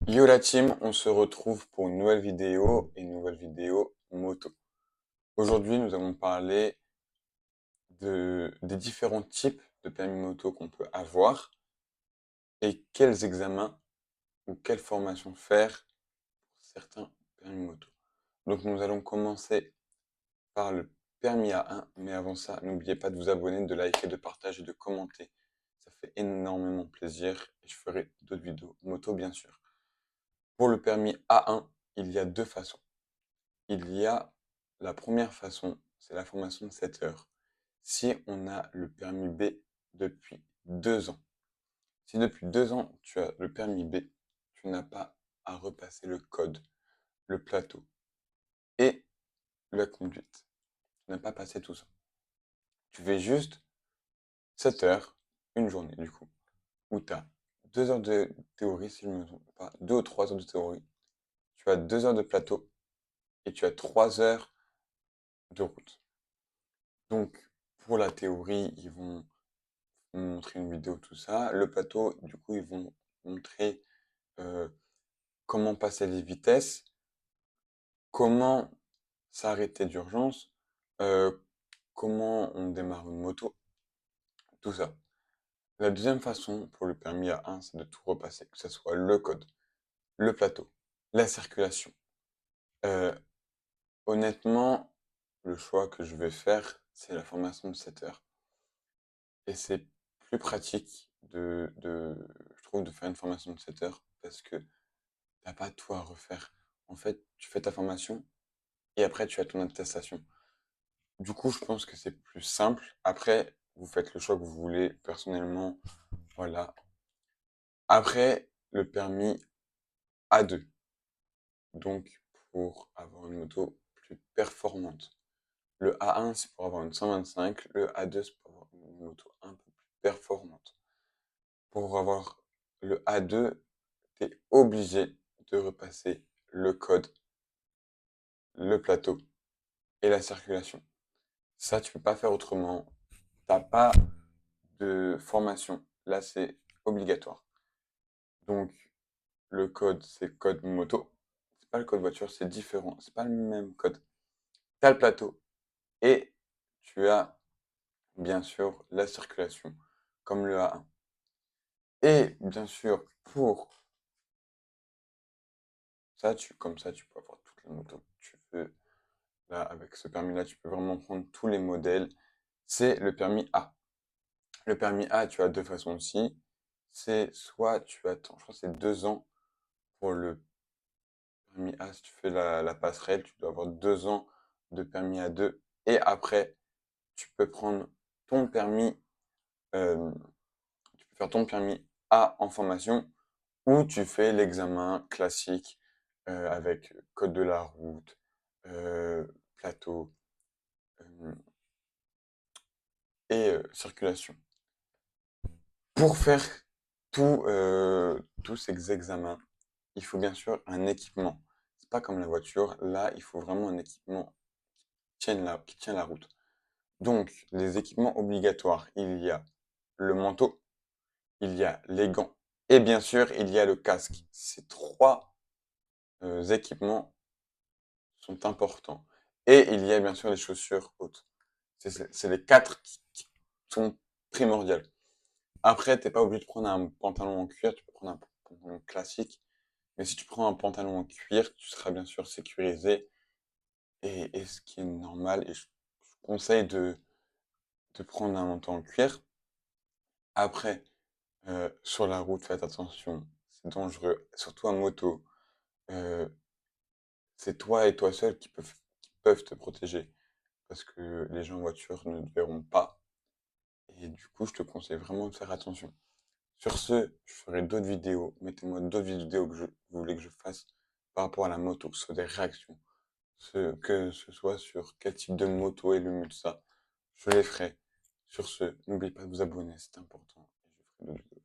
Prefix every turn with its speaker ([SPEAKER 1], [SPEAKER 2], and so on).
[SPEAKER 1] Yo la team, on se retrouve pour une nouvelle vidéo moto. Aujourd'hui, nous allons parler des différents types de permis moto qu'on peut avoir et quels examens ou quelles formations faire pour certains permis moto. Donc nous allons commencer par le permis A1, mais avant ça, n'oubliez pas de vous abonner, de liker, de partager, de commenter. Ça fait énormément plaisir et je ferai d'autres vidéos moto bien sûr. Pour le permis A1, il y a deux façons. Il y a la première façon, c'est la formation de 7 heures. Si on a le permis B depuis 2 ans. Si depuis 2 ans tu as le permis B, tu n'as pas à repasser le code, le plateau et la conduite. Tu n'as pas passé tout ça. Tu fais juste 7 heures, une journée du coup, où tu as 2 heures de théorie, si je ne me trompe pas, 2 ou 3 heures de théorie. Tu as 2 heures de plateau et tu as 3 heures de route. Donc, pour la théorie, ils vont montrer une vidéo, tout ça. Le plateau, du coup, ils vont montrer euh, comment passer les vitesses, comment s'arrêter d'urgence, euh, comment on démarre une moto, tout ça. La deuxième façon pour le permis A1, c'est de tout repasser, que ce soit le code, le plateau, la circulation. Euh, Honnêtement, le choix que je vais faire, c'est la formation de 7 heures. Et c'est plus pratique je trouve, de faire une formation de 7 heures parce que t'as pas tout à refaire. En fait, tu fais ta formation et après tu as ton attestation. Du coup, je pense que c'est plus simple. Après, vous faites le choix que vous voulez personnellement. Voilà. Après, le permis A2. Donc, pour avoir une moto plus performante. Le A1, c'est pour avoir une 125. Le A2, c'est pour avoir une moto un peu plus performante. Pour avoir le A2, tu es obligé de repasser le code, le plateau et la circulation. Ça, tu peux pas faire autrement. T'as pas de formation. Là, c'est obligatoire. Donc, le code, c'est code moto. C'est pas le code voiture, c'est différent. C'est pas le même code. T'as le plateau et tu as, bien sûr, la circulation, comme le A1. Et, bien sûr, pour ça, comme ça, tu peux avoir toutes les motos que tu veux. Là, avec ce permis-là, tu peux vraiment prendre tous les modèles. C'est le permis A. Le permis A, tu as deux façons aussi. C'est soit tu attends, je crois que c'est 2 ans pour le permis A. Si tu fais la passerelle, tu dois avoir 2 ans de permis A2. Et après, tu peux prendre ton permis, euh, tu peux faire ton permis A en formation ou tu fais l'examen classique avec code de la route, euh, plateau euh, et circulation. Pour faire tous ces examens, il faut bien sûr un équipement. C'est pas comme la voiture, là, il faut vraiment un équipement qui tient la route. Donc, les équipements obligatoires, il y a le manteau, il y a les gants, et bien sûr, il y a le casque. Ces trois équipements sont importants. Et il y a bien sûr les chaussures hautes. C'est les quatre qui sont primordiales. Après, t'es pas obligé de prendre un pantalon en cuir, tu peux prendre un pantalon classique. Mais si tu prends un pantalon en cuir, tu seras bien sûr sécurisé et ce qui est normal. Et je conseille de prendre un manteau en cuir. Après, sur la route, faites attention, c'est dangereux, surtout en moto. Euh, c'est toi et toi seul qui peuvent te protéger parce que les gens en voiture ne te verront pas. Et du coup, je te conseille vraiment de faire attention. Sur ce, je ferai d'autres vidéos. Mettez-moi d'autres vidéos que vous voulez que je fasse par rapport à la moto, que ce soit des réactions, que ce soit sur quel type de moto est le mieux de ça. Je les ferai. Sur ce, n'oubliez pas de vous abonner, c'est important. Et je ferai d'autres vidéos.